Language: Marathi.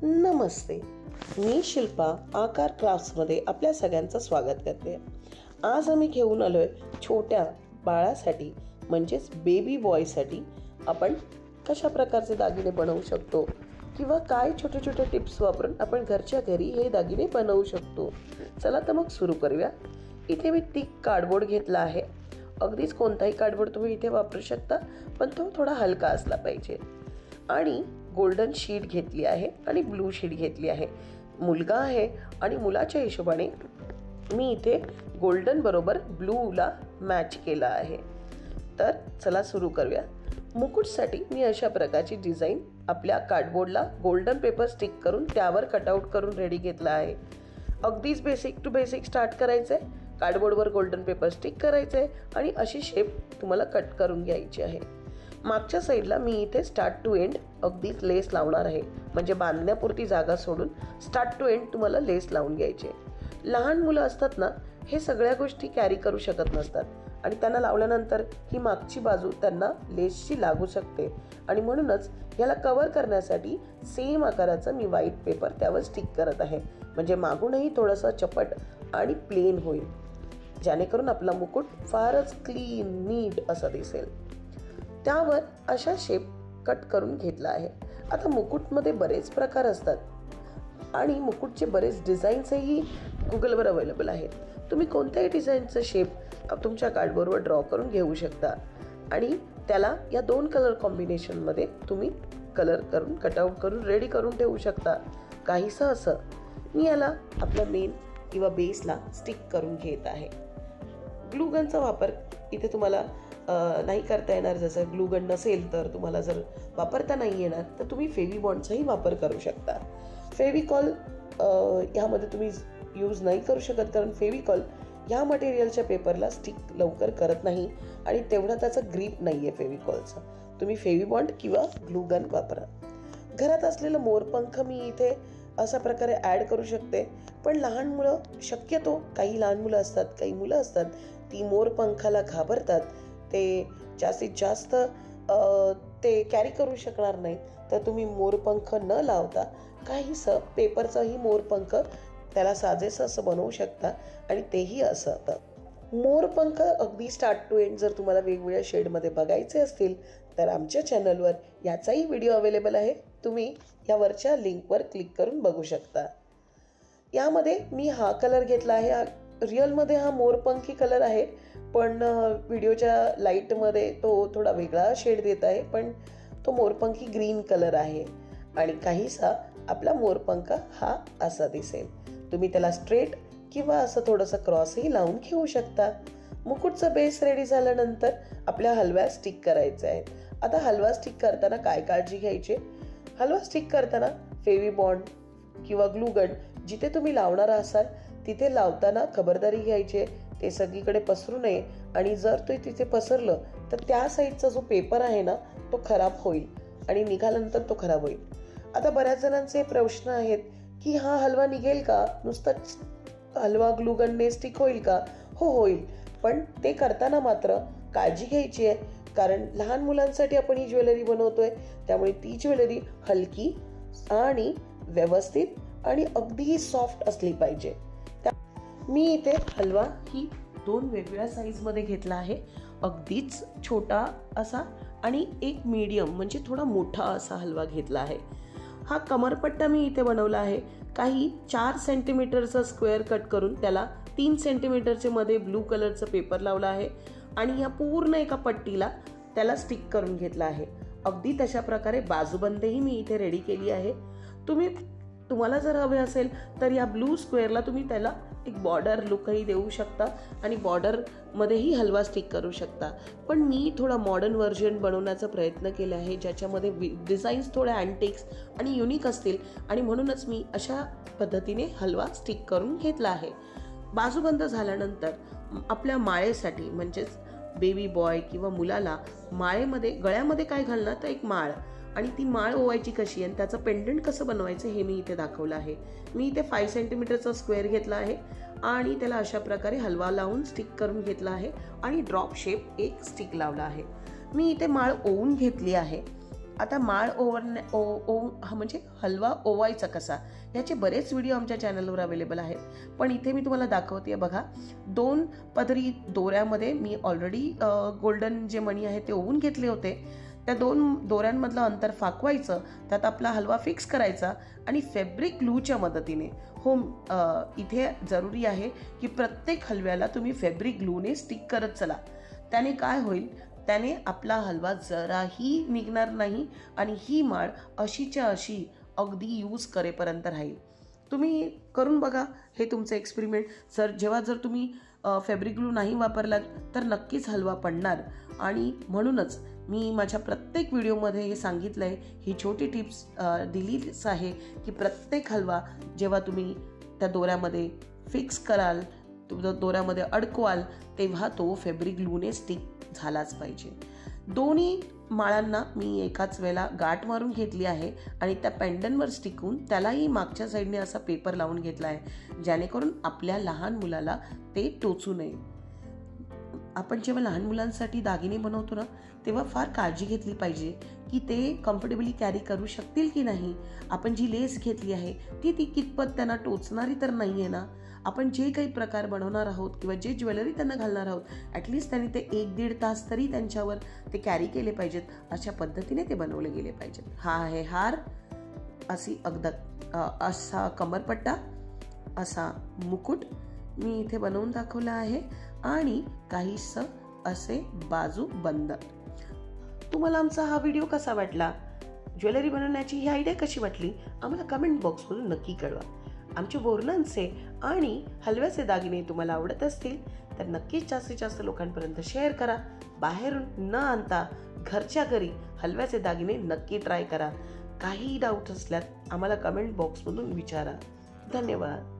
नमस्ते, मी शिल्पा आकार क्राफ्ट्समध्ये आपल्या सगळ्यांचं स्वागत करते. आज आम्ही घेऊन आलोय छोट्या बाळासाठी म्हणजेच बेबी बॉयसाठी आपण कशा प्रकारचे दागिने बनवू शकतो किंवा काय छोटे छोटे टिप्स वापरून आपण घरच्या घरी हे दागिने बनवू शकतो. चला तर मग सुरू करूया. इथे मी थिक कार्डबोर्ड घेतला आहे. अगदीच कोणताही कार्डबोर्ड तुम्ही इथे वापरू शकता, पण तो थोडा हलका असला पाहिजे. आणि गोल्डन शीट घेतली आहे आणि ब्लू शीट घेतली आहे. मुलगा आहे आणि मुलाच्या हिशोबाने मी इथे गोल्डन बरोबर ब्लूला मॅच केला आहे. तर चला सुरू करूया. मुकुटसाठी मी अशा प्रकारची डिझाईन आपल्या कार्डबोर्डला गोल्डन पेपर स्टिक करून त्यावर कटआउट करून रेडी घेतला आहे. अगदीच बेसिक टू बेसिक स्टार्ट करायचं आहे. कार्डबोर्डवर गोल्डन पेपर स्टिक करायचं आहे आणि अशी शेप तुम्हाला कट करून घ्यायची आहे. मागच्या साईडला मी इथे स्टार्ट टू एंड अगदीच लेस लावणार आहे. म्हणजे बांधण्यापुरती जागा सोडून स्टार्ट टू एंड तुम्हाला लेस लावून घ्यायचे. लहान मुलं असतात ना, हे सगळ्या गोष्टी कॅरी करू शकत नसतात आणि त्यांना लावल्यानंतर ही मागची बाजू त्यांना लेसची लागू शकते आणि म्हणूनच याला कव्हर करण्यासाठी सेम आकाराचा मी व्हाईट पेपर त्यावर स्टिक करत आहे. म्हणजे मागूनही थोडंसं चपट आणि प्लेन होईल, जेणेकरून आपला मुकुट फारच क्लीन नीट असा दिसेल. त्यावर अशा शेप कट करून घेतला आहे. आता मुकुटमध्ये बरेच प्रकार असतात आणि मुकुटचे बरेच डिझाईन्सही गुगलवर अवेलेबल आहेत. तुम्ही कोणत्याही डिझाईनचं शेप तुमच्या कार्डबोर्डवर ड्रॉ करून घेऊ शकता आणि त्याला या 2 कलर कॉम्बिनेशनमध्ये तुम्ही कलर करून कटआउट करून रेडी करून ठेवू शकता. काहीसं असं मी याला आपल्या मेन किंवा बेसला स्टिक करून घेत आहे. ग्लूगनचा वापर इथे तुम्हाला नाही करता येणार. जसं ग्लूगन नसेल तर तुम्हाला जर वापरता नाही येणार तर तुम्ही फेविबॉन्डचाही वापर करू शकता. फेविकॉल ह्यामध्ये तुम्ही यूज नाही करू शकत, कारण फेविकॉल ह्या मटेरियलच्या पेपरला स्टिक लवकर करत नाही आणि तेवढा त्याचा ग्रीप नाही आहे फेविकॉलचा. तुम्ही फेविबॉन्ड किंवा ग्लूगन वापरा. घरात असलेलं मोरपंख मी इथे अशा प्रकारे ॲड करू शकते, पण लहान मुलं शक्यतो काही लहान मुलं असतात, काही मुलं असतात ती मोरपंखाला घाबरतात. ते जास्तीत जास्त ते कॅरी करू शकणार नाही. तर तुम्ही मोरपंख न लावता काहीसं पेपरचाही मोरपंख त्याला साजेसं असं बनवू शकता आणि तेही असं. मोरपंख अगदी स्टार्ट टू एंड जर तुम्हाला वेगवेगळ्या शेडमध्ये बघायचे असतील तर आमच्या चॅनलवर याचाही व्हिडिओ अवेलेबल आहे. तुम्ही यावरच्या लिंकवर क्लिक करून बघू शकता. यामध्ये मी हा कलर घेतला आहे. रिअलमध्ये हा मोरपंखी कलर आहे, पण व्हिडिओच्या लाईटमध्ये तो थोडा वेगळा शेड देत आहे, पण तो मोरपंखी ग्रीन कलर आहे आणि काहीसा आपला मोरपंख हा असा दिसेल. तुम्ही त्याला स्ट्रेट किंवा असं थोडंसं क्रॉसही लावून घेऊ शकता. मुकुटचा बेस रेडी झाल्यानंतर आपल्या हलव्या स्टिक करायचे आहेत. आता हलवा स्टिक करताना काय काळजी घ्यायची? हलवा स्टिक करताना फेविबॉन्ड किंवा ग्लूगन जिथे तुम्ही लावणार असाल तिथे लावताना खबरदारी घ्यायची, ते सगळीकडे पसरू नये आणि जर ते तिथे पसरलं तर त्या साईडचा जो पेपर आहे ना तो खराब होईल आणि निघाल्यानंतर तो खराब होईल. आता बऱ्याच जणांचे प्रश्न आहेत की हा हलवा निघेल का? नुसताच हलवा ग्लूगनने स्टिक होईल का? हो, होईल, पण ते करताना मात्र काळजी घ्यायची आहे, कारण लहान मुलांसाठी आपण ही ज्वेलरी बनवतोय, त्यामुळे ती ज्वेलरी हलकी आणि व्यवस्थित आणि अगदी सॉफ्ट असली पाहिजे. मी इथे हलवा ही 2 वेगवेगळ्या साईजमध्ये घेतला आहे. अगदीच छोटा असा आणि एक मीडियम म्हणजे थोडा मोठा असा हलवा घेतला आहे. हा कमरपट्टा मी इथे बनवला आहे. काही 4 सेंटीमीटरचा स्क्वेअर कट करून त्याला 3 सेंटीमीटरचे मध्ये ब्लू कलरचं पेपर लावला आहे आणि या पूर्ण एका पट्टीला त्याला स्टिक करून घेतला आहे. अगदी तशा प्रकारे बाजूबंदही मी इथे रेडी केली आहे. तुम्हाला जर हवे असेल तर या ब्लू स्क्वेअरला तुम्ही त्याला एक बॉर्डर लुकही देऊ शकता आणि बॉर्डरमध्येही हलवा स्टिक करू शकता. पण मी थोडा मॉडर्न व्हर्जन बनवण्याचा प्रयत्न केला आहे, ज्याच्यामध्ये डिझाईन्स थोड्या अँटिक्स आणि युनिक असतील आणि म्हणूनच मी अशा पद्धतीने हलवा स्टिक करून घेतला आहे. बाजूबंद झाल्यानंतर आपल्या माळेसाठी म्हणजेच बेबी बॉय किंवा मुलाला माळेमध्ये गळ्यामध्ये काय घालणार तर एक माळ, आणि ती माळ ओवायची कशी आणि त्याचं पेंडंट कसं बनवायचं हे मी इथे दाखवलं आहे. मी इथे 5 सेंटीमीटरचा स्क्वेअर घेतला आहे आणि त्याला अशा प्रकारे हलवा लावून स्टिक करून घेतला आहे आणि ड्रॉप शेप एक स्टिक लावला आहे. मी इथे माळ ओवून घेतली आहे आता माळ म्हणजे हलवा ओवायचा कसा, याचे बरेच व्हिडिओ आमच्या चॅनलवर अवेलेबल आहेत. पण इथे मी तुम्हाला दाखवते बघा. 2 पदरी दोऱ्यामध्ये मी ऑलरेडी गोल्डन जे मणी आहे ते ओवून घेतले होते. त्या 2 दोऱ्यांमधलं अंतर फाकवायचं, त्यात आपला हलवा फिक्स करायचा आणि फॅब्रिक ग्लूच्या मदतीने इथे जरुरी आहे की प्रत्येक हलव्याला तुम्ही फॅब्रिक ग्लूने स्टिक करत चला. त्याने काय होईल, त्याने आपला हलवा जराही निघणार नाही आणि ही माळ अशीच्या अशी अगदी यूज करेपर्यंत राहील. तुम्ही करून बघा हे तुमचं एक्सपेरिमेंट. जर तुम्ही फॅब्रिक ग्लू नाही वापरलात तर नक्कीच हलवा पडणार. आणि म्हणूनच मी माझ्या प्रत्येक व्हिडिओमध्ये हे सांगितलं आहे, ही छोटी टिप्स दिलीच आहे की प्रत्येक हलवा जेव्हा तुम्ही त्या दोऱ्यामध्ये फिक्स कराल, दोऱ्यामध्ये अडकवाल, तेव्हा तो फॅब्रिक ग्लूने स्टिक झालाच पाहिजे. दोन्ही माळांना मी एकाच वेळेला गाठ मारून घेतली आहे आणि त्या पेंडनवर स्टिकून त्यालाही मागच्या साईडने असा पेपर लावून घेतला आहे, जेणेकरून आपल्या लहान मुलाला ते टोचू नये. आपण जेव्हा लहान मुलांसाठी दागिने बनवतो ना, तेव्हा फार काळजी घेतली पाहिजे की ते कम्फर्टेबली कॅरी करू शकतील की नाही. आपण जी लेस घेतली आहे ती कितपत त्यांना टोचणारी तर नाही आहे ना. आपण जे काही प्रकार बनवणार आहोत किंवा जे ज्वेलरी त्यांना घालणार आहोत, ॲटलिस्ट त्यांनी ते 1-1.5 तास तरी त्यांच्यावर ते कॅरी केले पाहिजेत. अशा पद्धतीने ते बनवले गेले पाहिजेत. हा आहे हार, असा कमरपट्टा, असा मुकुट मी इथे बनवून दाखवला आहे आणि काहीसं असे बाजू बंद. तुम्हाला आमचा हा व्हिडिओ कसा वाटला, ज्वेलरी बनवण्याची ही आयडिया कशी वाटली, आम्हाला कमेंट बॉक्समधून नक्की कळवा. आमचे बोरणांचे आणि हलव्याचे दागिने तुम्हाला आवडत असतील तर नक्कीच जास्तीत जास्त लोकांपर्यंत शेअर करा. बाहेरून न आणता घरच्या घरी हलव्याचे दागिने नक्की ट्राय करा. काही डाऊट असल्यास आम्हाला कमेंट बॉक्समधून विचारा. धन्यवाद.